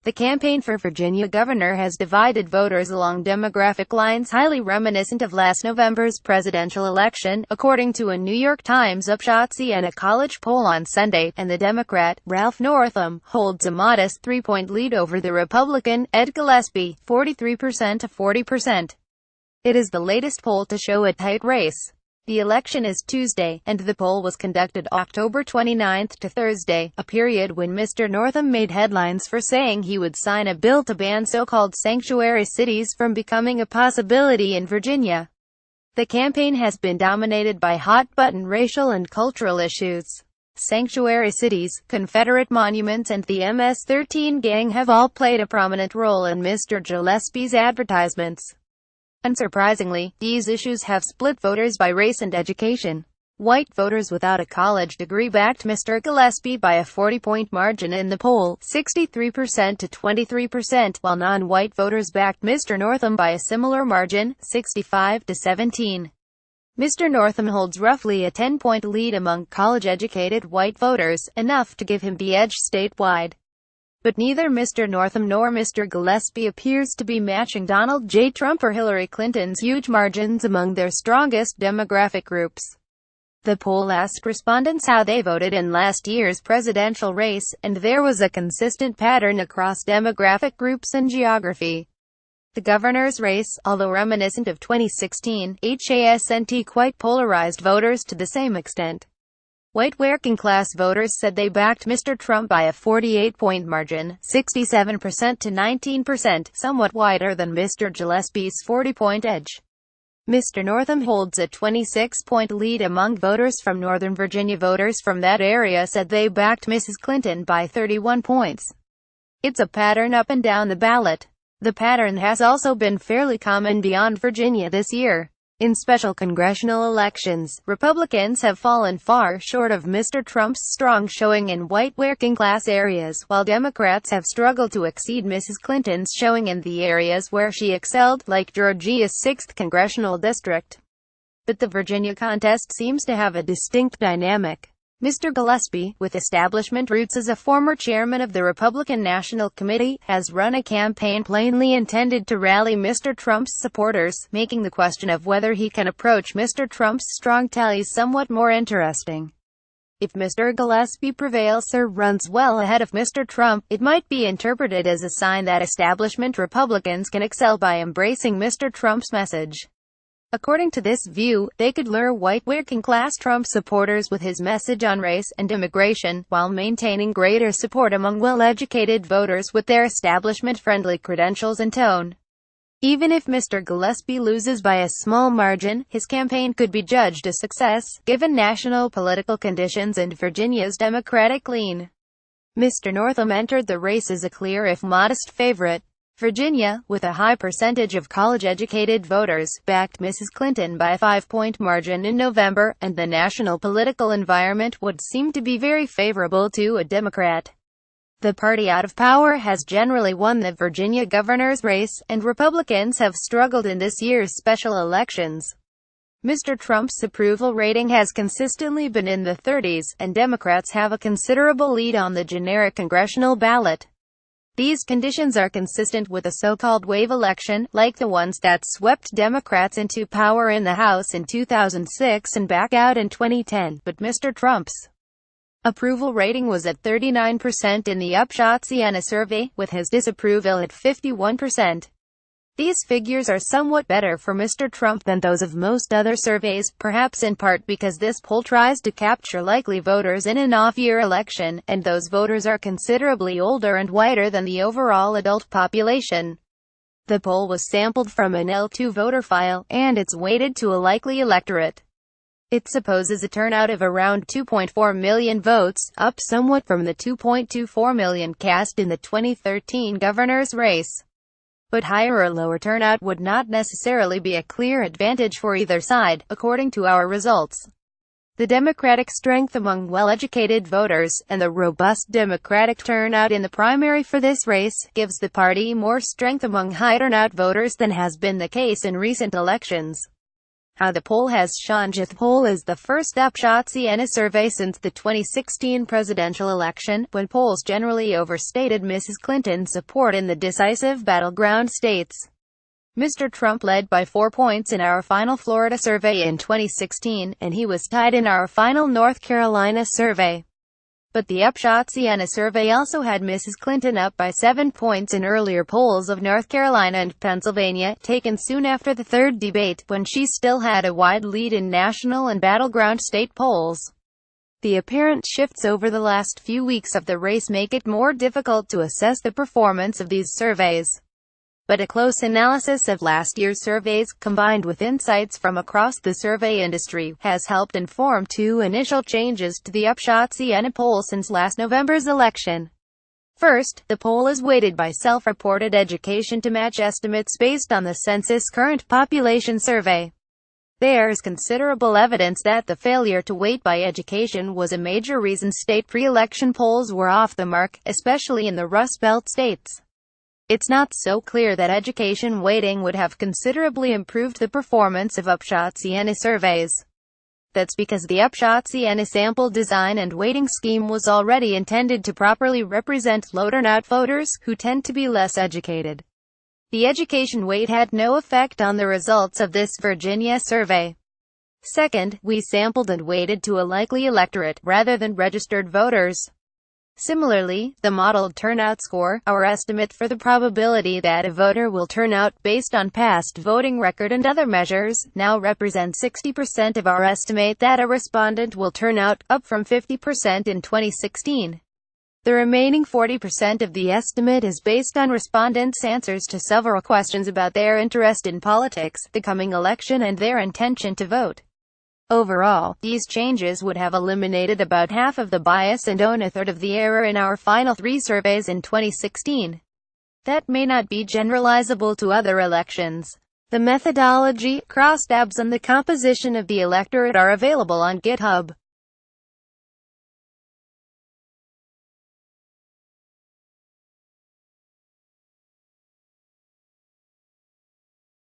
The campaign for Virginia governor has divided voters along demographic lines highly reminiscent of last November's presidential election, according to a New York Times UpshotSiena College poll on Sunday, and the Democrat, Ralph Northam, holds a modest 3-point lead over the Republican, Ed Gillespie, 43% to 40%. It is the latest poll to show a tight race. The election is Tuesday, and the poll was conducted October 29 to Thursday, a period when Mr. Northam made headlines for saying he would sign a bill to ban so-called sanctuary cities from becoming a possibility in Virginia. The campaign has been dominated by hot-button racial and cultural issues. Sanctuary cities, Confederate monuments and the MS-13 gang have all played a prominent role in Mr. Gillespie's advertisements. Unsurprisingly, these issues have split voters by race and education. White voters without a college degree backed Mr. Gillespie by a 40-point margin in the poll, 63% to 23%, while non-white voters backed Mr. Northam by a similar margin, 65 to 17. Mr. Northam holds roughly a 10-point lead among college-educated white voters, enough to give him the edge statewide. But neither Mr. Northam nor Mr. Gillespie appears to be matching Donald J. Trump or Hillary Clinton's huge margins among their strongest demographic groups. The poll asked respondents how they voted in last year's presidential race, and there was a consistent pattern across demographic groups and geography. The governor's race, although reminiscent of 2016, hasn't quite polarized voters to the same extent. White working-class voters said they backed Mr. Trump by a 48-point margin, 67% to 19%, somewhat wider than Mr. Gillespie's 40-point edge. Mr. Northam holds a 26-point lead among voters from Northern Virginia. Voters from that area said they backed Mrs. Clinton by 31 points. It's a pattern up and down the ballot. The pattern has also been fairly common beyond Virginia this year. In special congressional elections, Republicans have fallen far short of Mr. Trump's strong showing in white working-class areas, while Democrats have struggled to exceed Mrs. Clinton's showing in the areas where she excelled, like Georgia's 6th congressional district. But the Virginia contest seems to have a distinct dynamic. Mr. Gillespie, with establishment roots as a former chairman of the Republican National Committee, has run a campaign plainly intended to rally Mr. Trump's supporters, making the question of whether he can approach Mr. Trump's strong tallies somewhat more interesting. If Mr. Gillespie prevails or runs well ahead of Mr. Trump, it might be interpreted as a sign that establishment Republicans can excel by embracing Mr. Trump's message. According to this view, they could lure white working-class Trump supporters with his message on race and immigration, while maintaining greater support among well-educated voters with their establishment-friendly credentials and tone. Even if Mr. Gillespie loses by a small margin, his campaign could be judged a success, given national political conditions and Virginia's Democratic lean. Mr. Northam entered the race as a clear if modest favorite. Virginia, with a high percentage of college-educated voters, backed Mrs. Clinton by a 5-point margin in November, and the national political environment would seem to be very favorable to a Democrat. The party out of power has generally won the Virginia governor's race, and Republicans have struggled in this year's special elections. Mr. Trump's approval rating has consistently been in the 30s, and Democrats have a considerable lead on the generic congressional ballot. These conditions are consistent with a so-called wave election, like the ones that swept Democrats into power in the House in 2006 and back out in 2010, but Mr. Trump's approval rating was at 39% in the UpshotSiena survey, with his disapproval at 51%. These figures are somewhat better for Mr. Trump than those of most other surveys, perhaps in part because this poll tries to capture likely voters in an off-year election, and those voters are considerably older and whiter than the overall adult population. The poll was sampled from an L2 voter file, and it's weighted to a likely electorate. It supposes a turnout of around 2.4 million votes, up somewhat from the 2.24 million cast in the 2013 governor's race. But higher or lower turnout would not necessarily be a clear advantage for either side, according to our results. The Democratic strength among well-educated voters, and the robust Democratic turnout in the primary for this race, gives the party more strength among high-turnout voters than has been the case in recent elections. How the poll has changed. The poll is the first UpshotSiena survey since the 2016 presidential election, when polls generally overstated Mrs. Clinton's support in the decisive battleground states. Mr. Trump led by 4 points in our final Florida survey in 2016, and he was tied in our final North Carolina survey. But the UpshotSiena survey also had Mrs. Clinton up by 7 points in earlier polls of North Carolina and Pennsylvania, taken soon after the third debate, when she still had a wide lead in national and battleground state polls. The apparent shifts over the last few weeks of the race make it more difficult to assess the performance of these surveys. But a close analysis of last year's surveys, combined with insights from across the survey industry, has helped inform 2 initial changes to the UpshotSiena poll since last November's election. First, the poll is weighted by self-reported education to match estimates based on the census current population survey. There is considerable evidence that the failure to weight by education was a major reason state pre-election polls were off the mark, especially in the Rust Belt states. It's not so clear that education weighting would have considerably improved the performance of UpshotSiena surveys. That's because the UpshotSiena sample design and weighting scheme was already intended to properly represent low-turnout voters, who tend to be less educated. The education weight had no effect on the results of this Virginia survey. Second, we sampled and weighted to a likely electorate, rather than registered voters. Similarly, the modeled turnout score, our estimate for the probability that a voter will turn out, based on past voting record and other measures, now represents 60% of our estimate that a respondent will turn out, up from 50% in 2016. The remaining 40% of the estimate is based on respondents' answers to several questions about their interest in politics, the coming election and their intention to vote. Overall, these changes would have eliminated about half of the bias and a third of the error in our final 3 surveys in 2016. That may not be generalizable to other elections. The methodology, crosstabs and the composition of the electorate are available on GitHub.